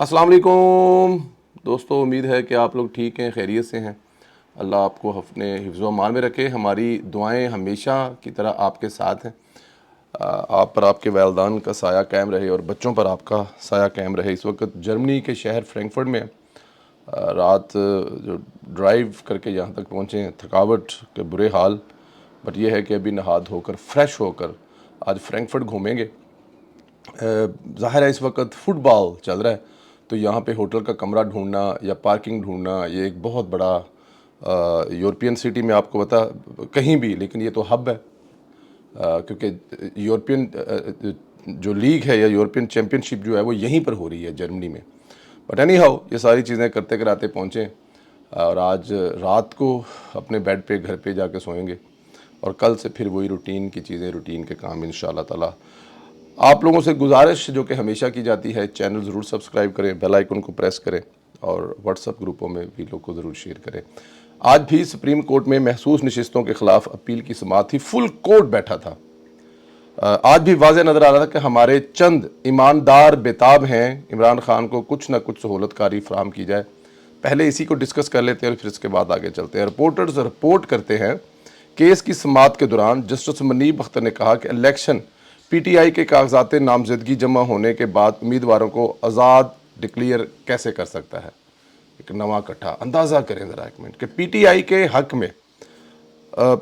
السلام علیکم دوستو، امید ہے کہ آپ لوگ ٹھیک ہیں، خیریت سے ہیں۔ اللہ آپ کو اپنے حفظ و امان میں رکھے۔ ہماری دعائیں ہمیشہ کی طرح آپ کے ساتھ ہیں۔ آپ پر آپ کے والدین کا سایہ قائم رہے اور بچوں پر آپ کا سایہ قائم رہے۔ اس وقت جرمنی کے شہر فرینکفرٹ میں رات جو ڈرائیو کر کے یہاں تک پہنچے ہیں، تھکاوٹ کے برے حال، بٹ یہ ہے کہ ابھی نہا دھو کر فریش ہو کر آج فرینکفرٹ گھومیں گے۔ ظاہر ہے اس وقت فٹ بال چل رہا ہے، تو یہاں پہ ہوٹل کا کمرہ ڈھونڈنا یا پارکنگ ڈھونڈنا یہ ایک بہت بڑا یورپین سٹی میں آپ کو پتا کہیں بھی، لیکن یہ تو ہب ہے کیونکہ یورپین جو لیگ ہے یا یورپین چیمپئن شپ جو ہے وہ یہیں پر ہو رہی ہے جرمنی میں۔ بٹ اینی ہاؤ یہ ساری چیزیں کرتے کراتے پہنچے اور آج رات کو اپنے بیڈ پہ گھر پہ جا کے سوئیں گے اور کل سے پھر وہی روٹین کی چیزیں، روٹین کے کام انشاءاللہ تعالی۔ آپ لوگوں سے گزارش جو کہ ہمیشہ کی جاتی ہے، چینل ضرور سبسکرائب کریں، بیل آئیکن کو پریس کریں اور واٹس ایپ گروپوں میں ویڈیو کو ضرور شیئر کریں۔ آج بھی سپریم کورٹ میں محسوس نشستوں کے خلاف اپیل کی سماعت تھی، فل کورٹ بیٹھا تھا۔ آج بھی واضح نظر آ رہا تھا کہ ہمارے چند ایماندار بےتاب ہیں عمران خان کو کچھ نہ کچھ سہولت کاری فراہم کی جائے۔ پہلے اسی کو ڈسکس کر لیتے ہیں اور پھر اس کے بعد آگے چلتے ہیں۔ رپورٹرز رپورٹ کرتے ہیں کیس کی سماعت کے دوران جسٹس منیب اختر نے کہا کہ الیکشن پی ٹی آئی کے کاغذات نامزدگی جمع ہونے کے بعد امیدواروں کو آزاد ڈکلیئر کیسے کر سکتا ہے۔ ایک نواں کٹھا اندازہ کریں ذرا ایک منٹ کہ پی ٹی آئی کے حق میں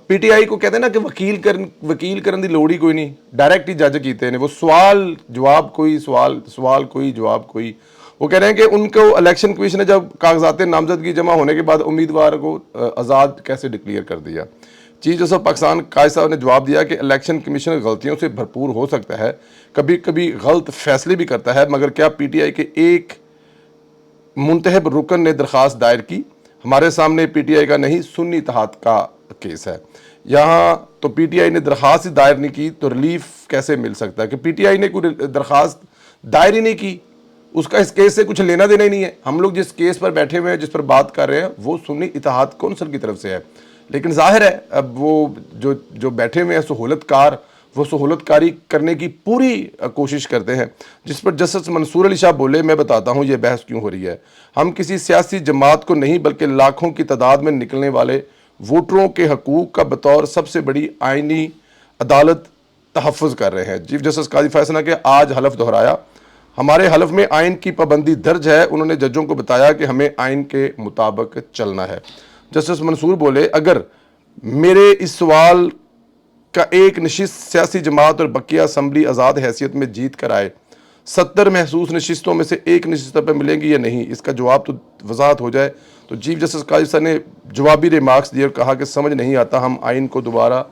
پی ٹی آئی کو کہتے ہیں نا کہ وکیل کرن دی لوڑ ہی کوئی نہیں، ڈائریکٹ ہی جج کیتے ہیں، وہ سوال جواب کوئی، سوال کوئی جواب کوئی۔ وہ کہہ رہے ہیں کہ ان کو الیکشن کمیشن نے جب کاغذات نامزدگی جمع ہونے کے بعد امیدوار کو آزاد کیسے ڈکلیئر کر دیا۔ چیف جسٹس پاکستان قائد صاحب نے جواب دیا کہ الیکشن کمیشن غلطیوں سے بھرپور ہو سکتا ہے، کبھی کبھی غلط فیصلے بھی کرتا ہے، مگر کیا پی ٹی آئی کے ایک منتخب رکن نے درخواست دائر کی؟ ہمارے سامنے پی ٹی آئی کا نہیں، سنی اتحاد کا کیس ہے۔ یہاں تو پی ٹی آئی نے درخواست ہی دائر نہیں کی تو ریلیف کیسے مل سکتا ہے؟ کہ پی ٹی آئی نے کوئی درخواست دائر ہی نہیں کی، اس کا اس کیس سے کچھ لینا دینا ہی نہیں ہے۔ ہم لوگ جس کیس پر بیٹھے ہوئے ہیں، جس پر بات کر رہے ہیں، وہ سنی اتحاد کونسل کی طرف سے ہے، لیکن ظاہر ہے اب وہ جو بیٹھے ہوئے ہیں سہولت کار، وہ سہولت کاری کرنے کی پوری کوشش کرتے ہیں، جس پر جسٹس منصور علی شاہ بولے میں بتاتا ہوں یہ بحث کیوں ہو رہی ہے۔ ہم کسی سیاسی جماعت کو نہیں بلکہ لاکھوں کی تعداد میں نکلنے والے ووٹروں کے حقوق کا بطور سب سے بڑی آئینی عدالت تحفظ کر رہے ہیں۔ چیف جسٹس قاضی فیصلہ کے آج حلف دہرایا، ہمارے حلف میں آئین کی پابندی درج ہے۔ انہوں نے ججوں کو بتایا کہ ہمیں آئین کے مطابق چلنا ہے۔ جسٹس منصور بولے اگر میرے اس سوال کا ایک نشست سیاسی جماعت اور بقیہ اسمبلی آزاد حیثیت میں جیت کر آئے، 70 محسوس نشستوں میں سے ایک نشست پہ ملیں گی یا نہیں، اس کا جواب تو وضاحت ہو جائے۔ تو چیف جسٹس قاضی صاحب نے جوابی ریمارکس دیے اور کہا کہ سمجھ نہیں آتا ہم آئین کو دوبارہ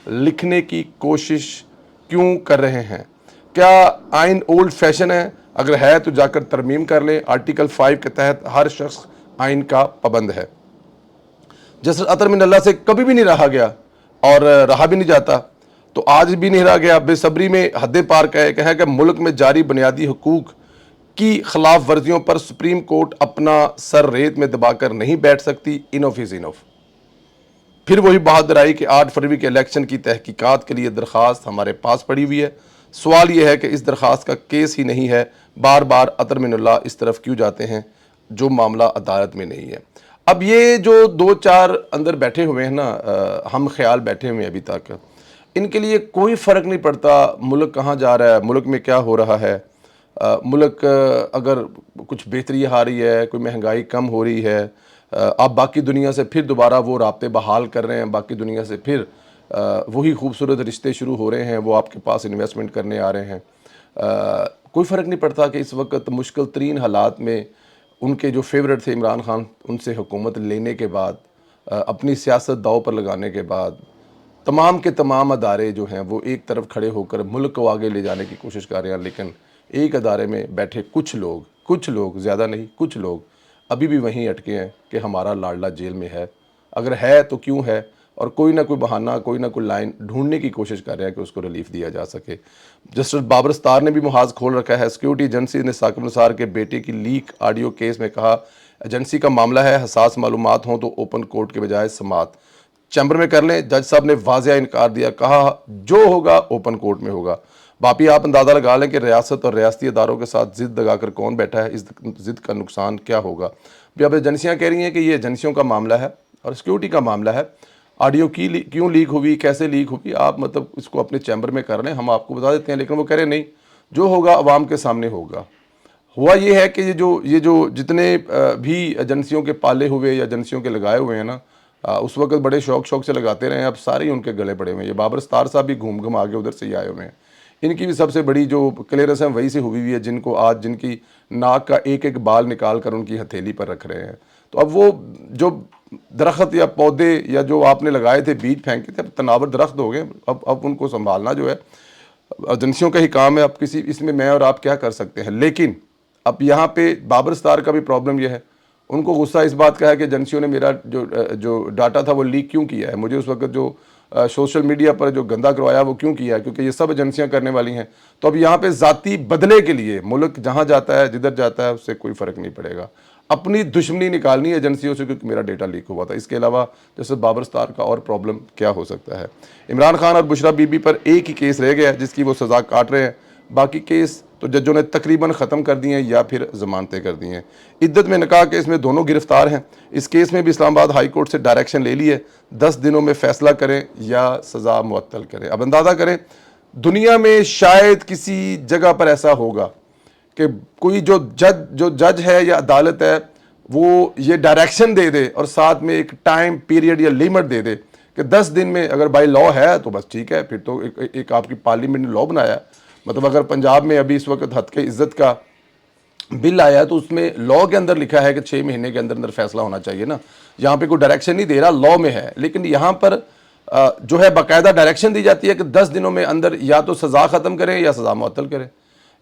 لکھنے کی کوشش کیوں کر رہے ہیں۔ کیا آئین اولڈ فیشن ہے؟ اگر ہے تو جا کر ترمیم کر لیں۔ آرٹیکل 5 کے تحت ہر شخص آئین کا پابند ہے۔ جسٹس اطہر من اللہ سے کبھی بھی نہیں رہا گیا اور رہا بھی نہیں جاتا، تو آج بھی نہیں رہا گیا۔ بے صبری میں حدیں پار کہا کہ ملک میں جاری بنیادی حقوق کی خلاف ورزیوں پر سپریم کورٹ اپنا سر ریت میں دبا کر نہیں بیٹھ سکتی۔ انف از انف۔ پھر وہی بہادرائی کہ 8 فروری کے الیکشن کی تحقیقات کے لیے درخواست ہمارے پاس پڑی ہوئی ہے۔ سوال یہ ہے کہ اس درخواست کا کیس ہی نہیں ہے، بار بار اطہر من اللہ اس طرف کیوں جاتے ہیں جو معاملہ عدالت میں نہیں ہے۔ اب یہ جو 2-4 اندر بیٹھے ہوئے ہیں نا، ہم خیال بیٹھے ہوئے ہیں ابھی تک، ان کے لیے کوئی فرق نہیں پڑتا ملک کہاں جا رہا ہے، ملک میں کیا ہو رہا ہے۔ ملک اگر کچھ بہتری آ رہی ہے، کوئی مہنگائی کم ہو رہی ہے، آپ باقی دنیا سے پھر دوبارہ وہ رابطے بحال کر رہے ہیں، باقی دنیا سے پھر وہی خوبصورت رشتے شروع ہو رہے ہیں، وہ آپ کے پاس انویسٹمنٹ کرنے آ رہے ہیں۔ کوئی فرق نہیں پڑتا کہ اس وقت مشکل ترین حالات میں ان کے جو فیورٹ تھے عمران خان، ان سے حکومت لینے کے بعد، اپنی سیاست داؤ پر لگانے کے بعد، تمام کے تمام ادارے جو ہیں وہ ایک طرف کھڑے ہو کر ملک کو آگے لے جانے کی کوشش کر رہے ہیں، لیکن ایک ادارے میں بیٹھے کچھ لوگ زیادہ نہیں، کچھ لوگ ابھی بھی وہیں اٹکے ہیں کہ ہمارا لاڈلا جیل میں ہے، اگر ہے تو کیوں ہے، اور کوئی نہ کوئی بہانہ، کوئی نہ کوئی لائن ڈھونڈنے کی کوشش کر رہے ہیں کہ اس کو ریلیف دیا جا سکے۔ جسٹس بابر ستار نے بھی محاذ کھول رکھا ہے۔ سیکیورٹی ایجنسی نے ثاقب نثار کے بیٹے کی لیک آڈیو کیس میں کہا ایجنسی کا معاملہ ہے، حساس معلومات ہوں تو اوپن کورٹ کے بجائے سماعت چیمبر میں کر لیں۔ جج صاحب نے واضح انکار دیا، کہا جو ہوگا اوپن کورٹ میں ہوگا۔ باقی آپ اندازہ لگا لیں کہ ریاست اور ریاستی اداروں کے ساتھ ضد لگا کر کون بیٹھا ہے، اس ضد کا نقصان کیا ہوگا۔ بھی اب ایجنسیاں کہہ رہی ہیں کہ یہ ایجنسیوں کا معاملہ ہے اور سیکیورٹی کا معاملہ ہے، آڈیو کیوں لیک ہوئی، کیسے لیک ہوئی، آپ مطلب اس کو اپنے چیمبر میں کر لیں، ہم آپ کو بتا دیتے ہیں، لیکن وہ کہہ رہے ہیں نہیں، جو ہوگا عوام کے سامنے ہوگا۔ ہوا یہ ہے کہ یہ جو جتنے بھی ایجنسیوں کے پالے ہوئے یا ایجنسیوں کے لگائے ہوئے ہیں نا، اس وقت بڑے شوق سے لگاتے رہے ہیں، اب سارے ہی ان کے گلے پڑے ہوئے ہیں۔ یہ بابر ستار صاحب بھی گھوم آگے ادھر سے ہی آئے ہوئے ہیں، ان کی بھی سب سے بڑی جو کلیئرنس ہے وہی سے ہوئی ہے، جن کو آج جن کی ناک کا ایک ایک بال نکال کر ان کی ہتھیلی پر رکھ رہے ہیں۔ تو اب وہ جو درخت یا پودے یا جو آپ نے لگائے تھے، بیج پھینکے تھے، اب تناور درخت ہو گئے، اب ان کو سنبھالنا جو ہے ایجنسیوں کا ہی کام ہے۔ اب اس میں میں اور آپ کیا کر سکتے ہیں؟ لیکن اب یہاں پہ بابر ستار کا بھی پرابلم یہ ہے، ان کو غصہ اس بات کا ہے کہ ایجنسیوں نے میرا جو ڈاٹا تھا وہ لیک کیوں کیا ہے، مجھے اس وقت جو سوشل میڈیا پر جو گندا کروایا وہ کیوں کیا ہے، کیونکہ یہ سب ایجنسیاں کرنے والی ہیں۔ تو اب یہاں پہ ذاتی بدلے کے لیے ملک جہاں جاتا ہے، جدھر جاتا ہے، اس سے کوئی فرق نہیں پڑے گا، اپنی دشمنی نکالنی ہے ایجنسیوں سے، کیونکہ میرا ڈیٹا لیک ہوا تھا۔ اس کے علاوہ جیسے بابر ستار کا اور پرابلم کیا ہو سکتا ہے؟ عمران خان اور بشرا بی بی پر ایک ہی کیس رہ گیا ہے جس کی وہ سزا کاٹ رہے ہیں، باقی کیس تو ججوں نے تقریباً ختم کر دی ہیں یا پھر ضمانتیں کر دی ہیں۔ عدت میں نکاح کیس میں دونوں گرفتار ہیں۔ اس کیس میں بھی اسلام آباد ہائی کورٹ سے ڈائریکشن لے لی ہے، 10 دنوں میں فیصلہ کریں یا سزا معطل کریں۔ اب اندازہ کریں دنیا میں شاید کسی جگہ پر ایسا ہوگا کہ کوئی جو جج ہے یا عدالت ہے وہ یہ ڈائریکشن دے دے اور ساتھ میں ایک ٹائم پیریڈ یا لیمٹ دے دے کہ 10 دن میں، اگر بائی لا ہے تو بس ٹھیک ہے، پھر تو ایک آپ کی پارلیمنٹ نے لا بنایا ہے۔ مطلب اگر پنجاب میں ابھی اس وقت حد کے عزت کا بل آیا ہے تو اس میں لا کے اندر لکھا ہے کہ 6 مہینے کے اندر فیصلہ ہونا چاہیے نا، یہاں پہ کوئی ڈائریکشن نہیں دے رہا، لا میں ہے، لیکن یہاں پر جو ہے باقاعدہ ڈائریکشن دی جاتی ہے کہ 10 دنوں میں اندر یا تو سزا ختم کریں یا سزا معطل کریں۔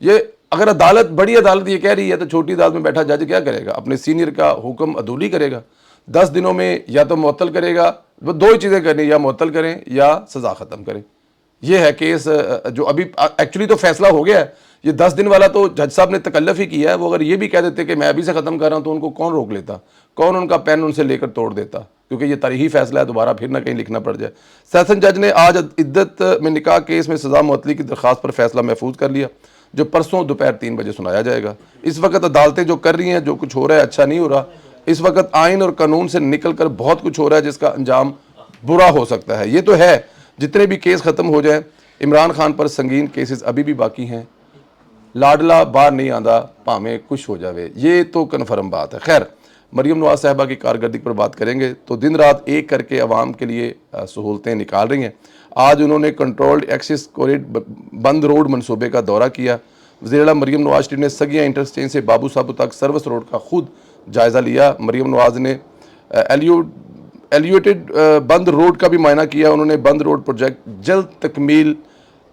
یہ اگر عدالت، بڑی عدالت یہ کہہ رہی ہے تو چھوٹی عدالت میں بیٹھا جج کیا کرے گا؟ اپنے سینئر کا حکم عدولی کرے گا، 10 دنوں میں یا تو معطل کرے گا، وہ دو ہی چیزیں کرنی، یا معطل کریں یا سزا ختم کریں۔ یہ ہے کیس جو ابھی ایکچولی تو فیصلہ ہو گیا ہے، یہ 10 دن والا تو جج صاحب نے تکلف ہی کیا ہے، وہ اگر یہ بھی کہہ دیتے کہ میں ابھی سے ختم کر رہا ہوں تو ان کو کون روک لیتا، کون ان کا پین ان سے لے کر توڑ دیتا، کیونکہ یہ تاریخی فیصلہ ہے، دوبارہ پھر نہ کہیں لکھنا پڑ جائے۔ سیشن جج نے آج عدت میں نکاح کیس میں سزا معطلی کی درخواست پر فیصلہ محفوظ کر لیا، جو پرسوں دوپہر 3 بجے سنایا جائے گا۔ اس وقت عدالتیں جو کر رہی ہیں، جو کچھ ہو رہا ہے اچھا نہیں ہو رہا، اس وقت آئین اور قانون سے نکل کر بہت کچھ ہو رہا ہے جس کا انجام برا ہو سکتا ہے۔ یہ تو ہے، جتنے بھی کیس ختم ہو جائیں، عمران خان پر سنگین کیسز ابھی بھی باقی ہیں، لاڈلا باہر نہیں آندا پامیں کچھ ہو جاوے، یہ تو کنفرم بات ہے۔ خیر، مریم نواز صاحبہ کی کارکردگی پر بات کریں گے تو دن رات ایک کر کے عوام کے لیے سہولتیں نکال رہی ہیں۔ آج انہوں نے کنٹرولڈ ایکسس کوریڈور بند روڈ منصوبے کا دورہ کیا۔ وزیر اعلیٰ مریم نواز شریف نے سگیاں انٹرچینج سے بابو صابو تک سروس روڈ کا خود جائزہ لیا۔ مریم نواز نے ایلیویٹڈ بند روڈ کا بھی معائنہ کیا۔ انہوں نے بند روڈ پروجیکٹ جلد تکمیل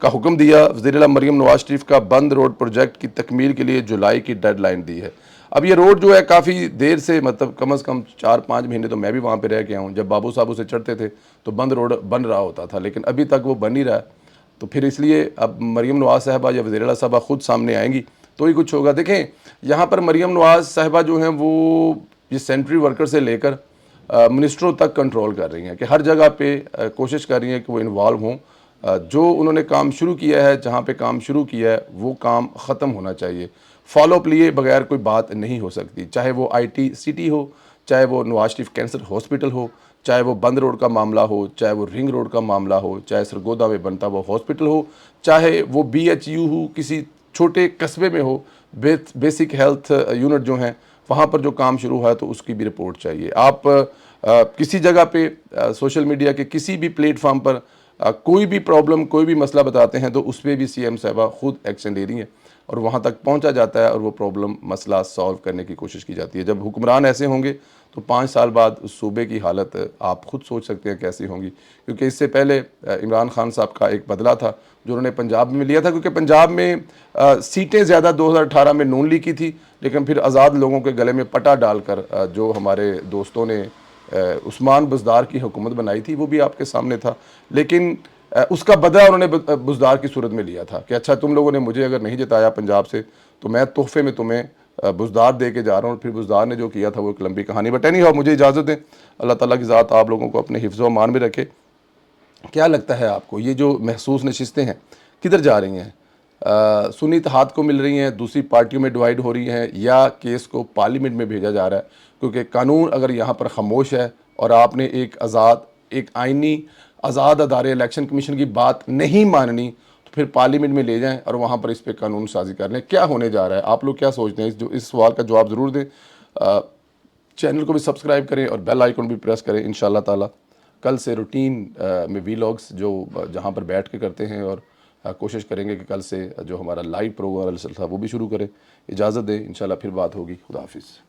کا حکم دیا۔ وزیر اعلیٰ مریم نواز شریف کا بند روڈ پروجیکٹ کی تکمیل کے لیے جولائی کی ڈیڈ لائن دی ہے۔ اب یہ روڈ جو ہے کافی دیر سے، مطلب کم از کم 4-5 مہینے تو میں بھی وہاں پہ رہ گیا ہوں، جب بابو صابو سے چڑھتے تھے تو بند روڈ بن رہا ہوتا تھا، لیکن ابھی تک وہ بن نہیں رہا ہے۔ تو پھر اس لیے اب مریم نواز صاحبہ یا وزیر اعلیٰ صاحبہ خود سامنے آئیں گی تو ہی کچھ ہوگا۔ دیکھیں یہاں پر مریم نواز صاحبہ جو ہیں وہ یہ سینٹری ورکر سے لے کر منسٹروں تک کنٹرول کر رہی ہیں، کہ ہر جگہ پہ کوشش کر رہی ہیں کہ وہ انوالو ہوں۔ جو انہوں نے کام شروع کیا ہے، جہاں پہ کام شروع کیا ہے وہ کام ختم ہونا چاہیے، فالو اپ لیے بغیر کوئی بات نہیں ہو سکتی، چاہے وہ IT سٹی ہو، چاہے وہ نواز شریف کینسر ہاسپٹل ہو، چاہے وہ بند روڈ کا معاملہ ہو، چاہے وہ رنگ روڈ کا معاملہ ہو، چاہے سرگودا میں بنتا وہ ہاسپٹل ہو، چاہے وہ BHU ہو، کسی چھوٹے قصبے میں ہو، بیسک ہیلتھ یونٹ جو ہیں وہاں پر جو کام شروع ہوا ہے تو اس کی بھی رپورٹ چاہیے۔ آپ کسی جگہ پہ سوشل میڈیا کے کسی بھی پلیٹ فارم پر کوئی بھی پرابلم، کوئی بھی مسئلہ بتاتے ہیں تو اس پہ بھی CM صاحبہ خود ایکشن لے رہی ہیں اور وہاں تک پہنچا جاتا ہے اور وہ پرابلم، مسئلہ سالو کرنے کی کوشش کی جاتی ہے۔ جب حکمران ایسے ہوں گے تو 5 سال بعد اس صوبے کی حالت آپ خود سوچ سکتے ہیں کیسی ہوں گی، کیونکہ اس سے پہلے عمران خان صاحب کا ایک بدلہ تھا جو انہوں نے پنجاب میں لیا تھا، کیونکہ پنجاب میں سیٹیں زیادہ 2018 میں نون لیگ کی تھی، لیکن پھر آزاد لوگوں کے گلے میں پٹا ڈال کر جو ہمارے دوستوں نے عثمان بزدار کی حکومت بنائی تھی وہ بھی آپ کے سامنے تھا، لیکن اس کا بدلہ انہوں نے بزدار کی صورت میں لیا تھا کہ اچھا تم لوگوں نے مجھے اگر نہیں جتایا پنجاب سے تو میں تحفے میں تمہیں بزدار دے کے جا رہا ہوں۔ پھر بزدار نے جو کیا تھا وہ ایک لمبی کہانی، بٹ اینی ہاؤ مجھے اجازت دیں، اللہ تعالیٰ کی ذات آپ لوگوں کو اپنے حفظ و امان میں رکھے۔ کیا لگتا ہے آپ کو یہ جو محسوس نشستیں ہیں کدھر جا رہی ہیں؟ سنی اتحاد کو مل رہی ہیں، دوسری پارٹیوں میں ڈیوائیڈ ہو رہی ہیں، یا کیس کو پارلیمنٹ میں بھیجا جا رہا ہے؟ کیونکہ قانون اگر یہاں پر خاموش ہے اور آپ نے ایک آئینی آزاد ادارے الیکشن کمیشن کی بات نہیں ماننی، تو پھر پارلیمنٹ میں لے جائیں اور وہاں پر اس پہ قانون سازی کر لیں۔ کیا ہونے جا رہا ہے؟ آپ لوگ کیا سوچتے ہیں؟ اس سوال کا جواب ضرور دیں۔ چینل کو بھی سبسکرائب کریں اور بیل آئیکن بھی پریس کریں۔ انشاءاللہ تعالی کل سے روٹین میں ویلاگز جو جہاں پر بیٹھ کے کرتے ہیں، اور کوشش کریں گے کہ کل سے جو ہمارا لائیو پروگرام تھا وہ بھی شروع کریں۔ اجازت دیں، انشاءاللہ پھر بات ہوگی۔ خدا حافظ۔